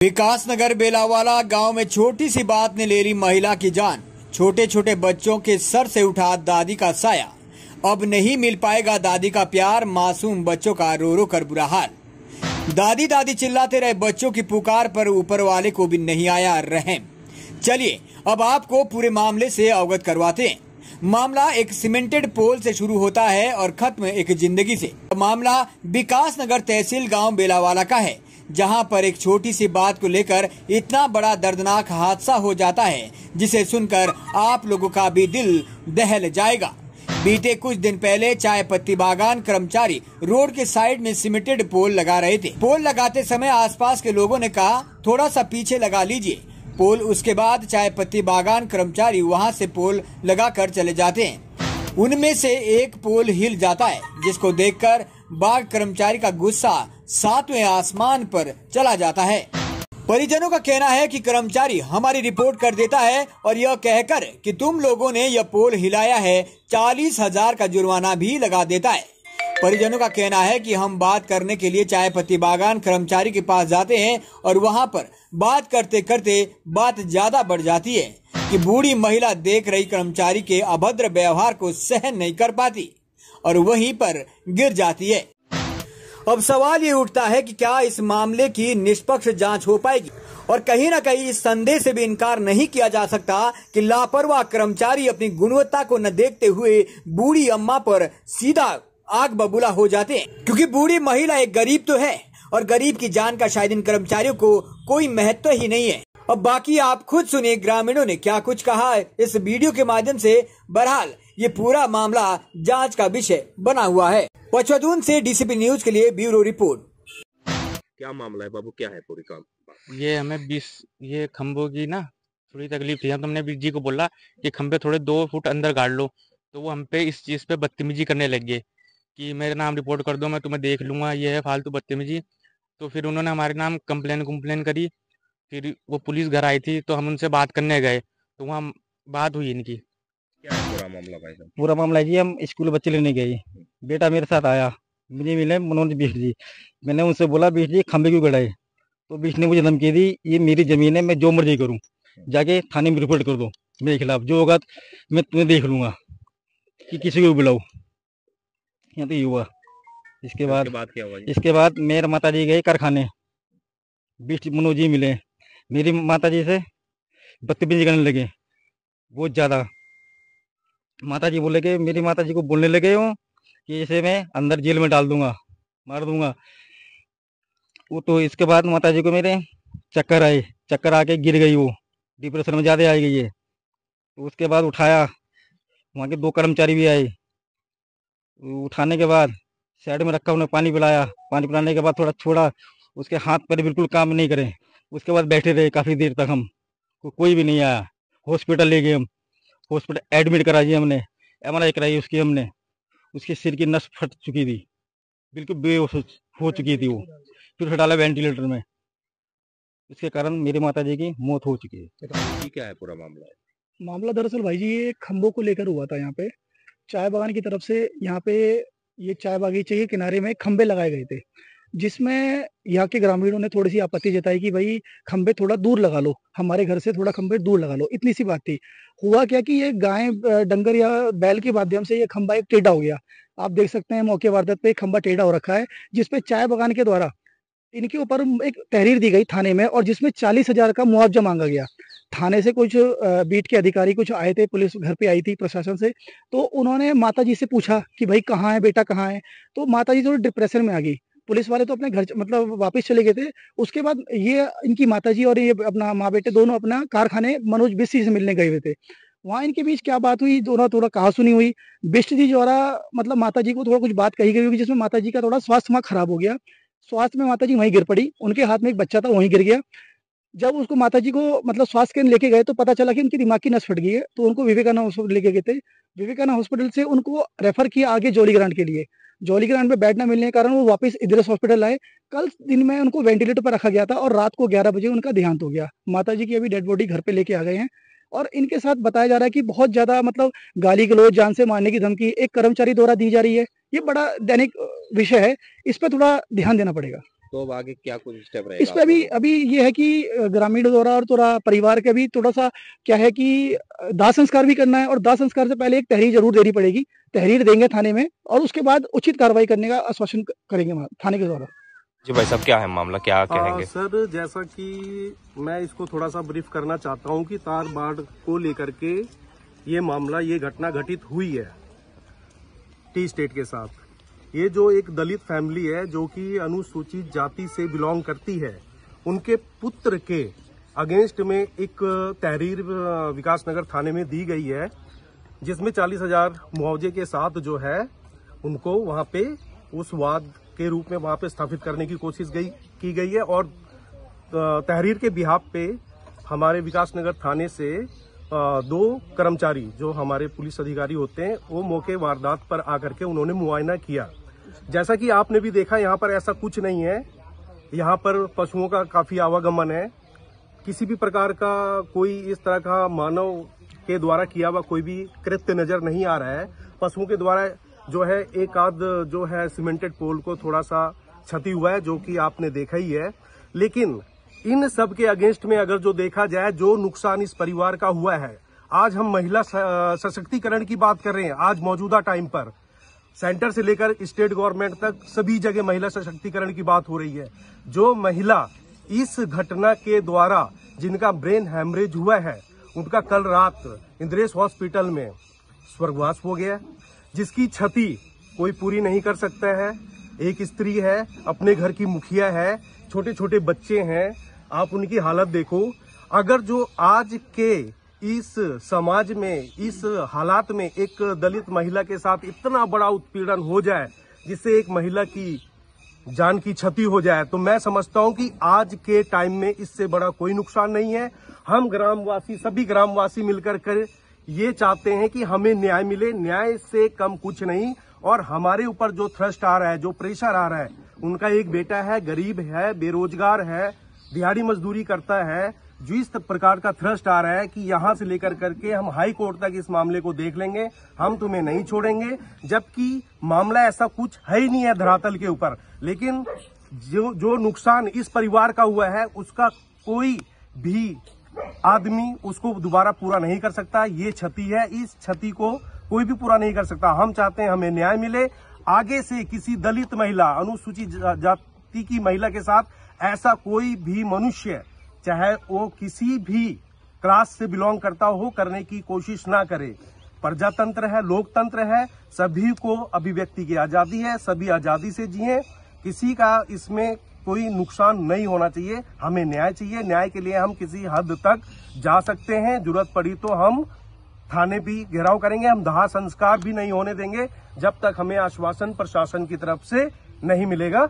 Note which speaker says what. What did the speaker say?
Speaker 1: विकासनगर बेलावाला गांव में छोटी सी बात ने ले ली महिला की जान। छोटे छोटे बच्चों के सर से उठा दादी का साया। अब नहीं मिल पाएगा दादी का प्यार, मासूम बच्चों का रो रो कर बुरा हाल। दादी दादी चिल्लाते रहे, बच्चों की पुकार पर ऊपर वाले को भी नहीं आया रहम। चलिए अब आपको पूरे मामले से अवगत करवाते हैं। मामला एक सीमेंटेड पोल से शुरू होता है और खत्म एक जिंदगी से। मामला विकासनगर तहसील गांव बेलावाला का है, जहां पर एक छोटी सी बात को लेकर इतना बड़ा दर्दनाक हादसा हो जाता है जिसे सुनकर आप लोगों का भी दिल दहल जाएगा। बीते कुछ दिन पहले चाय पत्ती बागान कर्मचारी रोड के साइड में सीमेंटेड पोल लगा रहे थे। पोल लगाते समय आसपास के लोगों ने कहा, थोड़ा सा पीछे लगा लीजिए पोल। उसके बाद चाय पत्ती बागान कर्मचारी वहां से पोल लगाकर चले जाते हैं। उनमें से एक पोल हिल जाता है, जिसको देखकर बाग कर्मचारी का गुस्सा 7वें आसमान पर चला जाता है। परिजनों का कहना है कि कर्मचारी हमारी रिपोर्ट कर देता है और यह कहकर कि तुम लोगों ने यह पोल हिलाया है 40,000 का जुर्माना भी लगा देता है। परिजनों का कहना है कि हम बात करने के लिए चाय पत्ती बागान कर्मचारी के पास जाते हैं और वहां पर बात करते करते बात ज्यादा बढ़ जाती है कि बूढ़ी महिला देख रही कर्मचारी के अभद्र व्यवहार को सहन नहीं कर पाती और वहीं पर गिर जाती है। अब सवाल ये उठता है कि क्या इस मामले की निष्पक्ष जांच हो पाएगी, और कहीं न कहीं इस संदेह से भी इनकार नहीं किया जा सकता कि लापरवाह कर्मचारी अपनी गुणवत्ता को न देखते हुए बूढ़ी अम्मा पर सीधा आग बबूला हो जाते हैं, क्योंकि बूढ़ी महिला एक गरीब तो है और गरीब की जान का शायद इन कर्मचारियों को कोई महत्व ही नहीं है। अब बाकी आप खुद सुनिए ग्रामीणों ने क्या कुछ कहा है इस वीडियो के माध्यम से। बहरहाल ये पूरा मामला जांच का विषय बना हुआ है। पचवदून से डीसीपी न्यूज के लिए ब्यूरो रिपोर्ट।
Speaker 2: क्या मामला है बाबू, क्या है पूरी काम?
Speaker 3: ये हमें ये खंभों की ना थोड़ी तकलीफ थी। हम तुमने बीस जी को बोला कि खंभे थोड़े 2 फुट अंदर गाड़ लो, तो वो हम पे इस चीज़ पे बदतमीजी करने लग गए कि मेरे नाम रिपोर्ट कर दो, मैं तुम्हें देख लूँगा, ये है फालतू बदतमीजी। तो फिर उन्होंने हमारे नाम कंप्लेन करी। फिर वो पुलिस घर आई थी तो हम उनसे बात करने गए, तो वहाँ बात हुई इनकी।
Speaker 2: क्या है पूरा मामला भाई साहब?
Speaker 4: पूरा मामला है जी, हम स्कूल बच्चे लेने गए, बेटा मेरे साथ आया, मुझे मिले मनोज बिष्ट जी। मैंने उनसे बोला, बिष्ट जी खंभे क्यों गड़ाए? तो बिष्ट ने मुझे धमकी दी, ये मेरी जमीन है, मैं जो मर्जी करूं, जाके थाने में रिपोर्ट कर दो मेरे खिलाफ, जो होगा मैं तुम्हें देख लूंगा, कि किसी को भी बुलाओ। यहाँ तो ये हुआ। इसके बाद
Speaker 2: क्या हुआ?
Speaker 4: इसके बाद मेरे माता जी गए कारखाने, बिष्ट मनोज जी मिले, मेरी माता जी से बदतमीजी करने लगे बहुत ज्यादा। माता जी बोले कि मेरी माता जी को बोलने लगे हो कि इसे मैं अंदर जेल में डाल दूंगा, मार दूंगा। वो तो इसके बाद माता जी को मेरे चक्कर आए, चक्कर आके गिर गई, वो डिप्रेशन में ज़्यादा आ गई है। तो उसके बाद उठाया, वहाँ के 2 कर्मचारी भी आए। उठाने के बाद साइड में रखा, उन्हें पानी पिलाया। पानी पिलाने के बाद थोड़ा छोड़ा, उसके हाथ पैर बिल्कुल काम नहीं करे। उसके बाद बैठे रहे काफ़ी देर तक, हम कोई भी नहीं आया। हॉस्पिटल ले गए हम, हॉस्पिटल एडमिट करा दिया हमने, MRI कराई उसकी हमने। उसके सिर की नस फट चुकी थी, बिल्कुल बेहोश हो चुकी थी वो। फिर डाला वेंटिलेटर में, इसके कारण मेरी माता जी की मौत हो चुकी है।
Speaker 2: क्या है पूरा मामला?
Speaker 5: मामला दरअसल भाई जी ये खंभों को लेकर हुआ था। यहाँ पे चाय बागान की तरफ से यहाँ पे ये चाय बागीचे के किनारे में खंभे लगाए गए थे, जिसमें यहाँ के ग्रामीणों ने थोड़ी सी आपत्ति जताई कि भाई खंभे थोड़ा दूर लगा लो, हमारे घर से थोड़ा खंभे दूर लगा लो, इतनी सी बात थी। हुआ क्या कि ये गाय डंगर या बैल के माध्यम से ये खंभा एक टेढ़ा हो गया। आप देख सकते हैं मौके वारदात पे खंभा टेढ़ा हो रखा है, जिसपे चाय बागान के द्वारा इनके ऊपर एक तहरीर दी गई थाने में, और जिसमें 40,000 का मुआवजा मांगा गया। थाने से कुछ बीट के अधिकारी कुछ आए थे, पुलिस घर पे आई थी प्रशासन से। तो उन्होंने माता जी से पूछा कि भाई कहाँ है बेटा, कहाँ है? तो माता जी थोड़ी डिप्रेशन में आ गई। पुलिस वाले तो अपने घर मतलब वापस चले गए थे। उसके बाद ये इनकी माता जी और ये अपना माँ बेटे दोनों अपना कारखाने मनोज बिष्ट जी से मिलने गए हुए थे। वहाँ इनके बीच क्या बात हुई, दोनों थोड़ा कहा सुनी हुई। बिष्ट जी द्वारा मतलब माता जी को थोड़ा कुछ बात कही गई होगी, जिसमें माता जी का थोड़ा स्वास्थ्य वहाँ खराब हो गया। स्वास्थ्य में माता जी वहीं गिर पड़ी, उनके हाथ में एक बच्चा था वहीं गिर गया। जब उसको माता जी को मतलब स्वास्थ्य केंद्र लेके गए तो पता चला कि उनकी दिमाग की नस फट गई है। तो उनको विवेकानंद हॉस्पिटल लेके गए थे। विवेकानंद हॉस्पिटल से उनको रेफर किया आगे जॉली ग्रांट के लिए। जॉली ग्रांट में बेड न मिलने के कारण वो वापस इधर हॉस्पिटल आए। कल दिन में उनको वेंटिलेटर पर रखा गया था और रात को 11 बजे उनका देहांत हो गया। माता जी की अभी डेड बॉडी घर पे लेके आ गए हैं, और इनके साथ बताया जा रहा है कि बहुत ज्यादा मतलब गाली गलौज, जान से मारने की धमकी एक कर्मचारी द्वारा दी जा रही है। ये बड़ा दैनिक विषय है, इस पर थोड़ा ध्यान देना पड़ेगा।
Speaker 2: तो अब आगे क्या कुछ स्टेप
Speaker 5: इस
Speaker 2: रहेगा
Speaker 5: पे
Speaker 2: आप
Speaker 5: अभी
Speaker 2: लोगों का?
Speaker 5: अभी ये है कि ग्रामीणों द्वारा और थोड़ा परिवार के भी थोड़ा सा क्या है कि दाह संस्कार भी करना है, और दाह संस्कार से पहले एक तहरीर जरूर देनी पड़ेगी। तहरीर देंगे थाने में और उसके बाद उचित कार्रवाई करने का आश्वासन करेंगे वहाँ थाने के द्वारा।
Speaker 2: जी भाई साहब, क्या है मामला, क्या कहेंगे?
Speaker 6: सर, जैसा कि मैं इसको थोड़ा सा ब्रीफ करना चाहता हूं कि तार बाढ़ को लेकर के ये घटना घटित हुई है टी स्टेट के साथ। ये जो एक दलित फैमिली है जो कि अनुसूचित जाति से बिलोंग करती है, उनके पुत्र के अगेंस्ट में एक तहरीर विकासनगर थाने में दी गई है, जिसमें 40,000 मुआवजे के साथ जो है उनको वहां पे उस वाद के रूप में वहां पे स्थापित करने की कोशिश की गई है। और तहरीर के बिहाफ पे हमारे विकासनगर थाने से 2 कर्मचारी जो हमारे पुलिस अधिकारी होते हैं, वो मौके वारदात पर आकर के उन्होंने मुआयना किया। जैसा कि आपने भी देखा, यहाँ पर ऐसा कुछ नहीं है। यहाँ पर पशुओं का काफी आवागमन है। किसी भी प्रकार का कोई इस तरह का मानव के द्वारा किया हुआ कोई भी कृत्य नजर नहीं आ रहा है। पशुओं के द्वारा जो है एक आध जो है सीमेंटेड पोल को थोड़ा सा क्षति हुआ है, जो कि आपने देखा ही है। लेकिन इन सब के अगेंस्ट में अगर जो देखा जाए, जो नुकसान इस परिवार का हुआ है, आज हम महिला सशक्तिकरण की बात कर रहे हैं। आज मौजूदा टाइम पर सेंटर से लेकर स्टेट गवर्नमेंट तक सभी जगह महिला सशक्तिकरण की बात हो रही है। जो महिला इस घटना के द्वारा जिनका ब्रेन हैमरेज हुआ है, उनका कल रात इंद्रेश हॉस्पिटल में स्वर्गवास हो गया, जिसकी क्षति कोई पूरी नहीं कर सकता है। एक स्त्री है, अपने घर की मुखिया है, छोटे छोटे बच्चे हैं, आप उनकी हालत देखो। अगर जो आज के इस समाज में, इस हालात में एक दलित महिला के साथ इतना बड़ा उत्पीड़न हो जाए, जिससे एक महिला की जान की क्षति हो जाए, तो मैं समझता हूं कि आज के टाइम में इससे बड़ा कोई नुकसान नहीं है। हम ग्रामवासी, सभी ग्रामवासी मिलकर कर ये चाहते हैं कि हमें न्याय मिले, न्याय से कम कुछ नहीं। और हमारे ऊपर जो थ्रस्ट आ रहा है, जो प्रेशर आ रहा है, उनका एक बेटा है, गरीब है, बेरोजगार है, दिहाड़ी मजदूरी करता है, जो इस प्रकार का थ्रस्ट आ रहा है कि यहां से लेकर करके हम हाई कोर्ट तक इस मामले को देख लेंगे, हम तुम्हें नहीं छोड़ेंगे। जबकि मामला ऐसा कुछ है ही नहीं है धरातल के ऊपर। लेकिन जो नुकसान इस परिवार का हुआ है, उसका कोई भी आदमी उसको दोबारा पूरा नहीं कर सकता। ये क्षति है, इस क्षति को कोई भी पूरा नहीं कर सकता। हम चाहते हैं हमें न्याय मिले। आगे से किसी दलित महिला, अनुसूचित जाति की महिला के साथ ऐसा कोई भी मनुष्य, चाहे वो किसी भी क्लास से बिलोंग करता हो, करने की कोशिश ना करे। प्रजातंत्र है, लोकतंत्र है, सभी को अभिव्यक्ति की आजादी है, सभी आजादी से जिए। किसी का इसमें कोई नुकसान नहीं होना चाहिए। हमें न्याय चाहिए। न्याय के लिए हम किसी हद तक जा सकते हैं। जरूरत पड़ी तो हम थाने भी घेराव करेंगे। हम दाह संस्कार भी नहीं होने देंगे जब तक हमें आश्वासन प्रशासन की तरफ से नहीं मिलेगा।